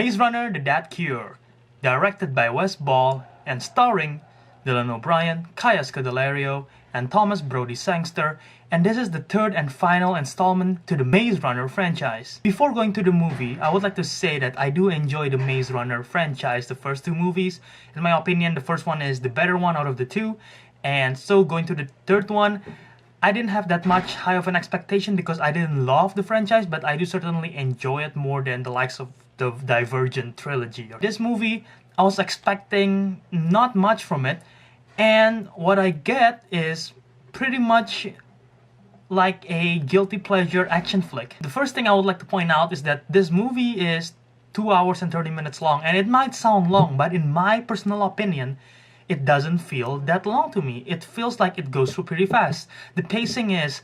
Maze Runner: The Dead Cure, directed by Wes Ball and starring Dylan O'Brien, Kaya Scodelario, and Thomas Brody Sangster, and this is the third and final installment to the Maze Runner franchise. Before going to the movie, I would like to say that I do enjoy the Maze Runner franchise, the first two movies. In my opinion, the first one is the better one out of the two, and so going to the third one, I didn't have that much high of an expectation because I didn't love the franchise, but I do certainly enjoy it more than the likes of the Divergent trilogy. This movie, I was expecting not much from it, and what I get is pretty much like a guilty pleasure action flick. The first thing I would like to point out is that this movie is 2 hours and 30 minutes long, and it might sound long, but in my personal opinion, it doesn't feel that long to me. It feels like it goes through pretty fast. The pacing is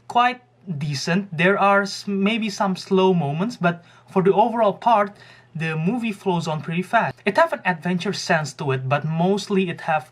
quite decent. There are maybe some slow moments, but for the overall part, the movie flows on pretty fast. It have an adventure sense to it, but mostly it have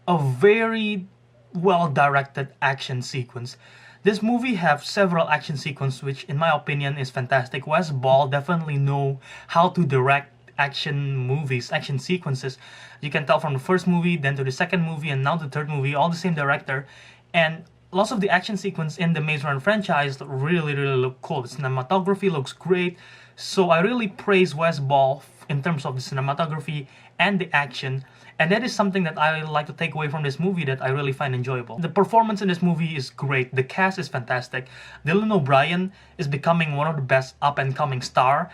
a very well-directed action sequence. This movie have several action sequences, which in my opinion is fantastic. Wes Ball definitely know how to direct action movies, action sequences. You can tell from the first movie, then to the second movie, and now the third movie, all the same director. And lots of the action sequence in the Maze Runner franchise really look cool. The cinematography looks great. So I really praise Wes Ball in terms of the cinematography and the action. And that is something that I like to take away from this movie that I really find enjoyable. The performance in this movie is great. The cast is fantastic. Dylan O'Brien is becoming one of the best up-and-coming star.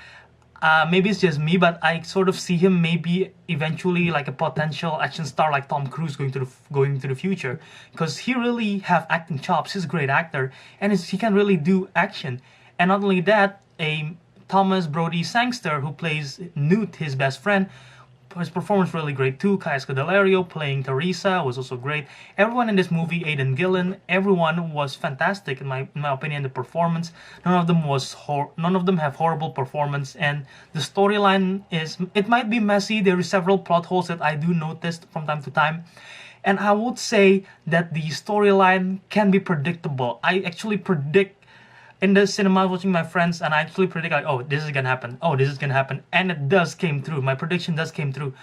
Maybe it's just me, but I sort of see him maybe eventually like a potential action star like Tom Cruise going to the future, because he really have acting chops. He's a great actor, and he can really do action. And not only that, a Thomas Brody Sangster, who plays Newt, his best friend, his performance really great too. Kaya Scodelario playing Teresa was also great. Everyone in this movie, Aidan Gillen, everyone was fantastic in my opinion. The performance, none of them have horrible performance, and the storyline it might be messy. There are several plot holes that I do notice from time to time, and I would say that the storyline can be predictable. I actually predict in the cinema watching my friends, and I actually predict like, oh, this is gonna happen, oh, this is gonna happen, and it does came through. My prediction does came through,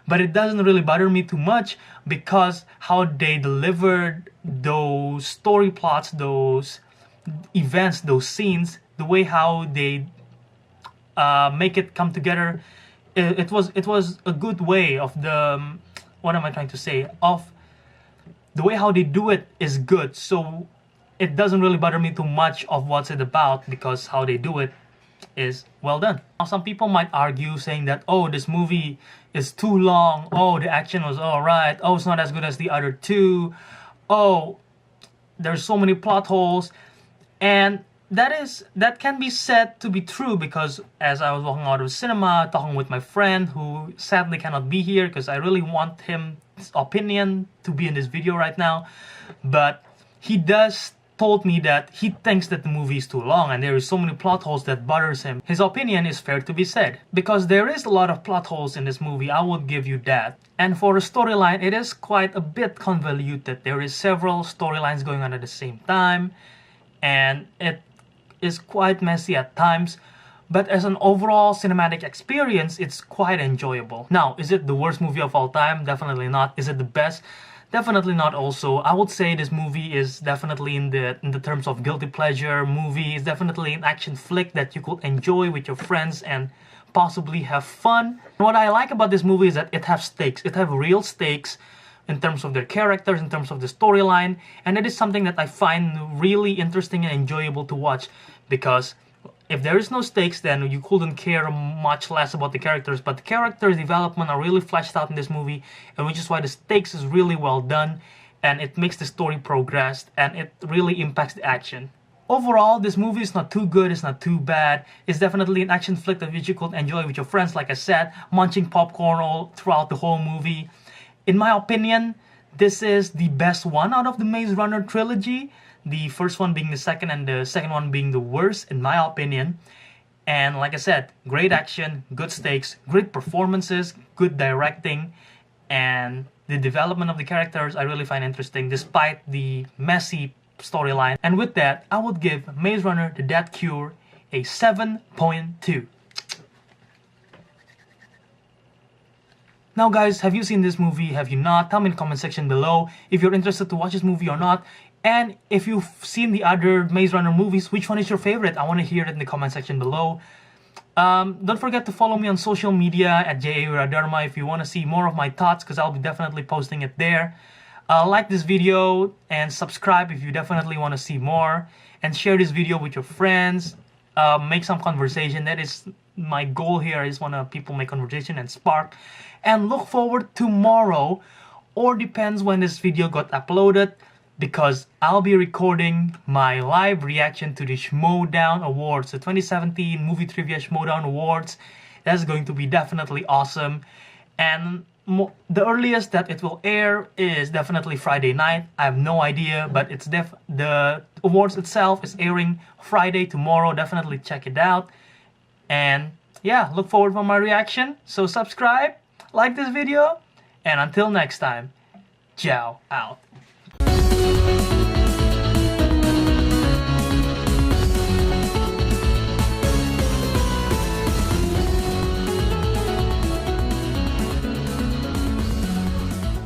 but it doesn't really bother me too much because how they delivered those story plots, those events, those scenes, the way how they make it come together, it was a good way of the what am I trying to say, of the way how they do it is good. So it doesn't really bother me too much of what's it about because how they do it is well done. Now, some people might argue saying that, oh, this movie is too long, oh, the action was alright, oh, it's not as good as the other two, oh, there's so many plot holes, and that can be said to be true because as I was walking out of the cinema talking with my friend who sadly cannot be here because I really want his opinion to be in this video right now, but he told me that he thinks that the movie is too long and there is so many plot holes that bothers him. His opinion is fair to be said, because there is a lot of plot holes in this movie, I would give you that. And for the storyline, it is quite a bit convoluted. There is several storylines going on at the same time, and it is quite messy at times, but as an overall cinematic experience, it's quite enjoyable. Now, is it the worst movie of all time? Definitely not. Is it the best? Definitely not also. I would say this movie is definitely in the terms of guilty pleasure movie. It's definitely an action flick that you could enjoy with your friends and possibly have fun. What I like about this movie is that it has stakes. It has real stakes in terms of their characters, in terms of the storyline, and it is something that I find really interesting and enjoyable to watch, because if there is no stakes, then you couldn't care much less about the characters, but the character development are really fleshed out in this movie, and which is why the stakes is really well done, and it makes the story progress, and it really impacts the action. Overall, this movie is not too good, it's not too bad. It's definitely an action flick that you could enjoy with your friends, like I said, munching popcorn all throughout the whole movie. In my opinion, this is the best one out of the Maze Runner trilogy. The first one being the second, and the second one being the worst, in my opinion. And like I said, great action, good stakes, great performances, good directing, and the development of the characters I really find interesting despite the messy storyline. And with that, I would give Maze Runner: The Dead Cure a 7.2. Now guys, have you seen this movie? Have you not? Tell me in the comment section below if you're interested to watch this movie or not. And if you've seen the other Maze Runner movies, which one is your favorite? I want to hear it in the comment section below. Don't forget to follow me on social media at JAUradharma if you want to see more of my thoughts, because I'll be definitely posting it there. Like this video and subscribe if you definitely want to see more. And share this video with your friends. Make some conversation. That is my goal here. I just want to people make conversation and spark. And look forward tomorrow, or depends when this video got uploaded, because I'll be recording my live reaction to the Schmodown Awards, the 2017 Movie Trivia Schmodown Awards. That's going to be definitely awesome. And the earliest that it will air is definitely Friday night. I have no idea, but it's the awards itself is airing Friday tomorrow. Definitely check it out. And yeah, look forward for my reaction. So subscribe, like this video, and until next time, ciao out.